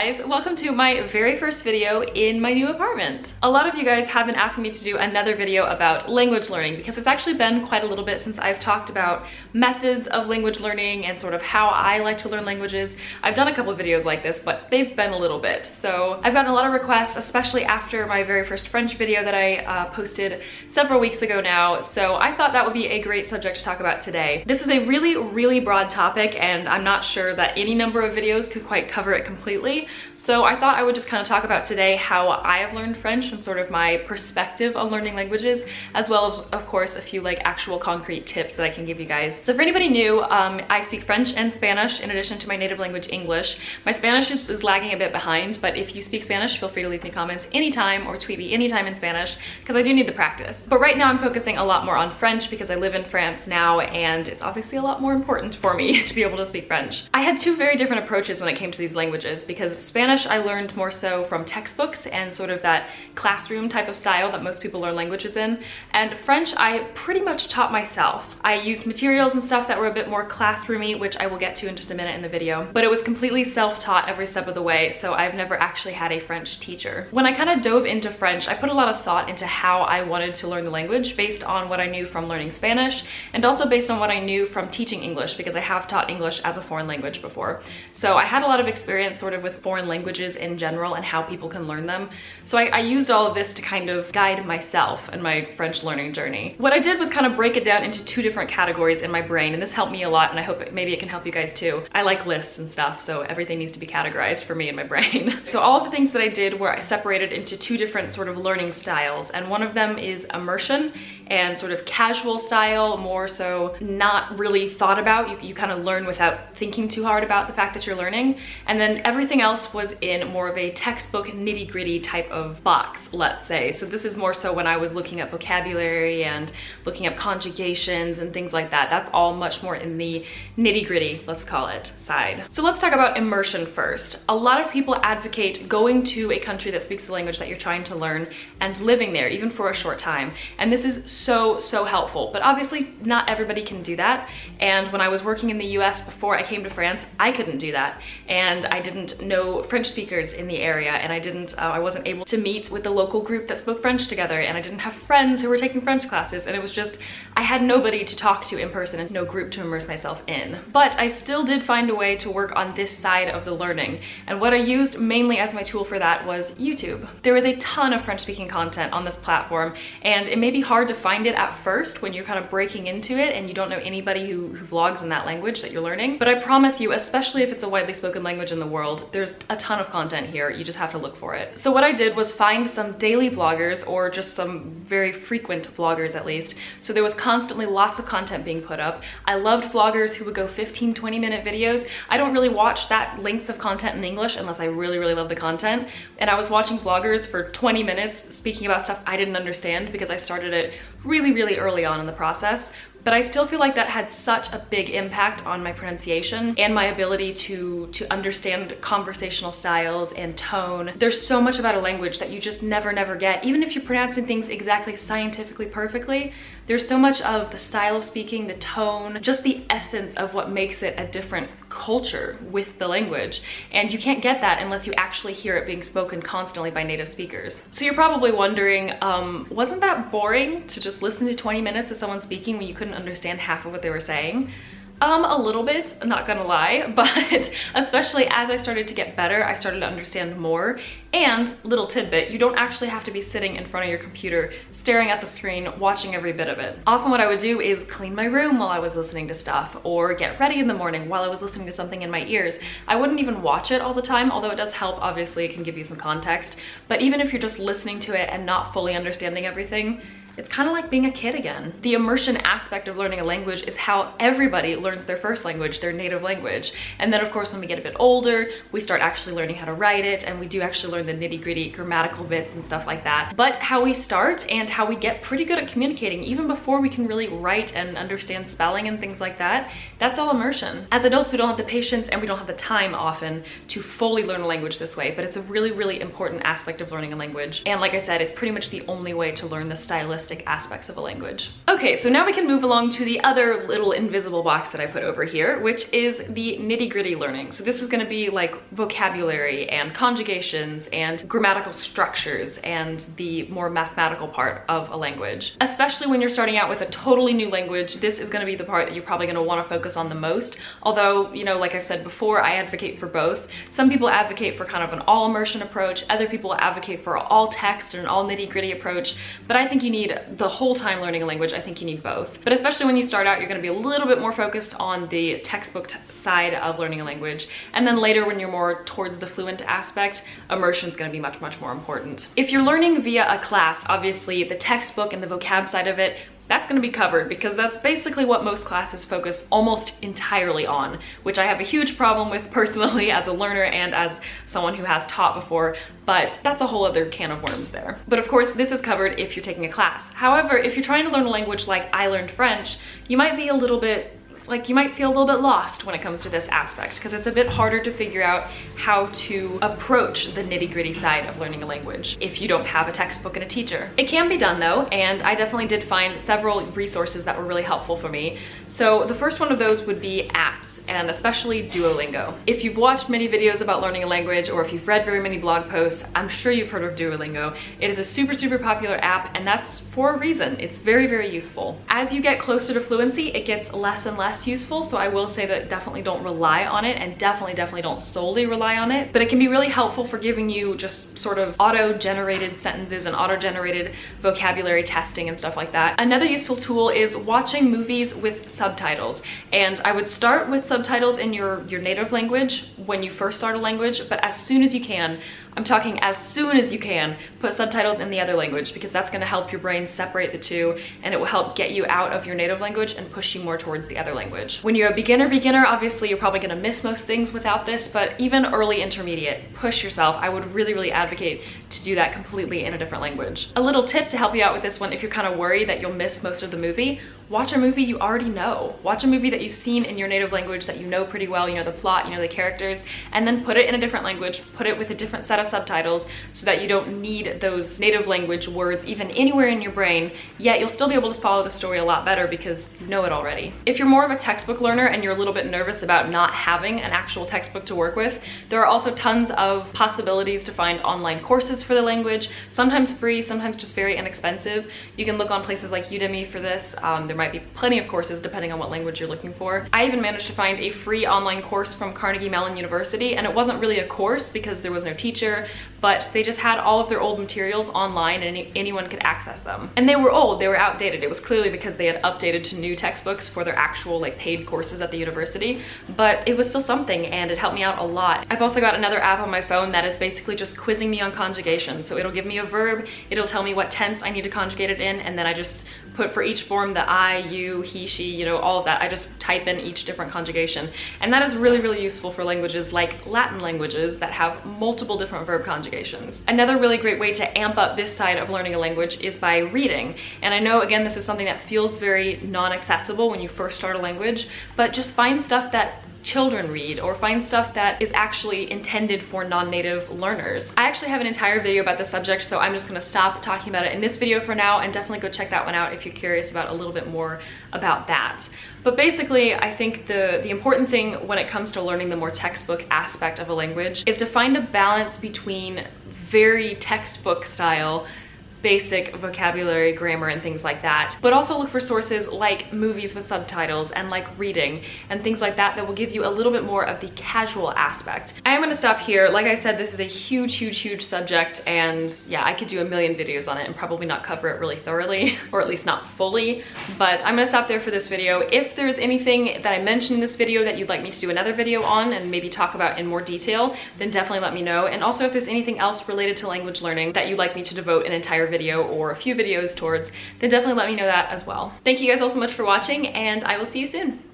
guys, welcome to my very first video in my new apartment. A lot of you guys have been asking me to do another video about language learning because it's actually been quite a little bit since I've talked about methods of language learning and sort of how I like to learn languages. I've done a couple of videos like this, but they've been a little bit. So I've gotten a lot of requests, especially after my very first French video that I posted several weeks ago now. So I thought that would be a great subject to talk about today. This is a really broad topic, and I'm not sure that any number of videos could quite cover it completely. So I thought I would just kind of talk about today how I have learned French and sort of my perspective on learning languages, as well as, of course, a few like actual concrete tips that I can give you guys. So for anybody new, I speak French and Spanish in addition to my native language, English. My Spanish is lagging a bit behind, but if you speak Spanish, feel free to leave me comments anytime or tweet me anytime in Spanish, because I do need the practice. But right now I'm focusing a lot more on French because I live in France now, and it's obviously a lot more important for me to be able to speak French. I had two very different approaches when it came to these languages, because Spanish I learned more so from textbooks and sort of that classroom type of style that most people learn languages in, and French I pretty much taught myself. I used materials and stuff that were a bit more classroomy, which I will get to in just a minute in the video, but it was completely self-taught every step of the way, so I've never actually had a French teacher. When I kind of dove into French, I put a lot of thought into how I wanted to learn the language based on what I knew from learning Spanish, and also based on what I knew from teaching English, because I have taught English as a foreign language before. So I had a lot of experience sort of with foreign languages in general and how people can learn them. So I used all of this to kind of guide myself in my French learning journey. What I did was kind of break it down into two different categories in my brain, and this helped me a lot, and I hope maybe it can help you guys too. I like lists and stuff, so everything needs to be categorized for me in my brain. So all of the things that I did were I separated into two different sort of learning styles, and one of them is immersion and sort of casual style, more so not really thought about. You kind of learn without thinking too hard about the fact that you're learning. And then everything else was in more of a textbook nitty-gritty type of box, let's say. So this is more so when I was looking at vocabulary and looking up conjugations and things like that. That's all much more in the nitty-gritty, let's call it, side. So let's talk about immersion first. A lot of people advocate going to a country that speaks the language that you're trying to learn and living there, even for a short time. And this is so helpful, but obviously not everybody can do that. And when I was working in the US before I came to France, I couldn't do that, and I didn't know French speakers in the area, and I wasn't able to meet with the local group that spoke French together, and I didn't have friends who were taking French classes, and it was just, I had nobody to talk to in person and no group to immerse myself in. But I still did find a way to work on this side of the learning, and what I used mainly as my tool for that was YouTube. There is a ton of French speaking content on this platform, and it may be hard to find it at first when you're kind of breaking into it and you don't know anybody who vlogs in that language that you're learning. But I promise you, especially if it's a widely spoken language in the world, there's a ton of content here. You just have to look for it. So what I did was find some daily vloggers, or just some very frequent vloggers at least. So there was constantly lots of content being put up. I loved vloggers who would go 15-20 minute videos. I don't really watch that length of content in English unless I really love the content. And I was watching vloggers for 20 minutes speaking about stuff I didn't understand because I started it really early on in the process. But I still feel like that had such a big impact on my pronunciation and my ability to understand conversational styles and tone. There's so much about a language that you just never get. Even if you're pronouncing things exactly scientifically perfectly, there's so much of the style of speaking, the tone, just the essence of what makes it a different culture with the language. And you can't get that unless you actually hear it being spoken constantly by native speakers. So you're probably wondering, wasn't that boring to just listen to 20 minutes of someone speaking when you couldn't understand half of what they were saying? A little bit, I'm not gonna lie, but especially as I started to get better, I started to understand more. And little tidbit, you don't actually have to be sitting in front of your computer, staring at the screen, watching every bit of it. Often what I would do is clean my room while I was listening to stuff, or get ready in the morning while I was listening to something in my ears. I wouldn't even watch it all the time, although it does help, obviously it can give you some context. But even if you're just listening to it and not fully understanding everything, it's kind of like being a kid again. The immersion aspect of learning a language is how everybody learns their first language, their native language. And then of course, when we get a bit older, we start actually learning how to write it, and we do actually learn the nitty-gritty grammatical bits and stuff like that. But how we start and how we get pretty good at communicating, even before we can really write and understand spelling and things like that, that's all immersion. As adults, we don't have the patience and we don't have the time often to fully learn a language this way, but it's a really important aspect of learning a language. And like I said, it's pretty much the only way to learn the stylistic linguistic aspects of a language. Okay, so now we can move along to the other little invisible box that I put over here, which is the nitty-gritty learning. So this is going to be like vocabulary and conjugations and grammatical structures and the more mathematical part of a language. Especially when you're starting out with a totally new language, this is going to be the part that you're probably going to want to focus on the most. Although, you know, like I've said before, I advocate for both. Some people advocate for kind of an all immersion approach. Other people advocate for all text and an all nitty-gritty approach. But I think you need the whole time learning a language. I think you need both. But especially when you start out, you're going to be a little bit more focused on the textbook side of learning a language. And then later, when you're more towards the fluent aspect, immersion is going to be much, much more important. If you're learning via a class, obviously the textbook and the vocab side of it, that's going to be covered because that's basically what most classes focus almost entirely on, which I have a huge problem with personally as a learner and as someone who has taught before, but that's a whole other can of worms there. But of course, this is covered if you're taking a class. However, if you're trying to learn a language like I learned French, you might be a little bit you might feel a little bit lost when it comes to this aspect because it's a bit harder to figure out how to approach the nitty-gritty side of learning a language if you don't have a textbook and a teacher. It can be done though, and I definitely did find several resources that were really helpful for me. So the first one of those would be apps, and especially Duolingo. If you've watched many videos about learning a language or if you've read very many blog posts, I'm sure you've heard of Duolingo. It is a super, super popular app, and that's for a reason. It's very, very useful. As you get closer to fluency, it gets less and less useful, so I will say that definitely don't rely on it, and definitely don't solely rely on it, but it can be really helpful for giving you just sort of auto-generated sentences and auto-generated vocabulary testing and stuff like that. Another useful tool is watching movies with subtitles, and I would start with subtitles in your native language when you first start a language, but as soon as you can, I'm talking as soon as you can, put subtitles in the other language because that's going to help your brain separate the two, and it will help get you out of your native language and push you more towards the other language. When you're a beginner, obviously you're probably going to miss most things without this, but even early intermediate, push yourself. I would really advocate to do that completely in a different language. A little tip to help you out with this one, if you're kind of worried that you'll miss most of the movie, watch a movie you already know. Watch a movie that you've seen in your native language that you know pretty well, you know the plot, you know the characters, and then put it in a different language, put it with a different set of subtitles so that you don't need those native language words even anywhere in your brain, yet you'll still be able to follow the story a lot better because you know it already. If you're more of a textbook learner and you're a little bit nervous about not having an actual textbook to work with, there are also tons of possibilities to find online courses for the language, sometimes free, sometimes just very inexpensive. You can look on places like Udemy for this. There might be plenty of courses depending on what language you're looking for. I even managed to find a free online course from Carnegie Mellon University, and it wasn't really a course because there was no teacher, but they just had all of their old materials online and anyone could access them. And they were old, they were outdated. It was clearly because they had updated to new textbooks for their actual paid courses at the university, but it was still something and it helped me out a lot. I've also got another app on my phone that is basically just quizzing me on conjugation. So it'll give me a verb, it'll tell me what tense I need to conjugate it in, and then I just put for each form the I, you, he, she, you know, all of that. I just type in each different conjugation. And that is really useful for languages like Latin languages that have multiple different verb conjugations. Another really great way to amp up this side of learning a language is by reading. And I know, again, this is something that feels very non-accessible when you first start a language, but just find stuff that children read or find stuff that is actually intended for non-native learners. I actually have an entire video about this subject, so I'm just going to stop talking about it in this video for now, and definitely go check that one out if you're curious about a little bit more about that. But basically, I think the important thing when it comes to learning the more textbook aspect of a language is to find a balance between very textbook style basic vocabulary, grammar, and things like that, but also look for sources like movies with subtitles and like reading and things like that that will give you a little bit more of the casual aspect. I am going to stop here. Like I said, this is a huge subject, and yeah, I could do a million videos on it and probably not cover it really thoroughly, or at least not fully, but I'm going to stop there for this video. If there's anything that I mentioned in this video that you'd like me to do another video on and maybe talk about in more detail, then definitely let me know. And also if there's anything else related to language learning that you'd like me to devote an entire video or a few videos towards, then definitely let me know that as well. Thank you guys all so much for watching, and I will see you soon.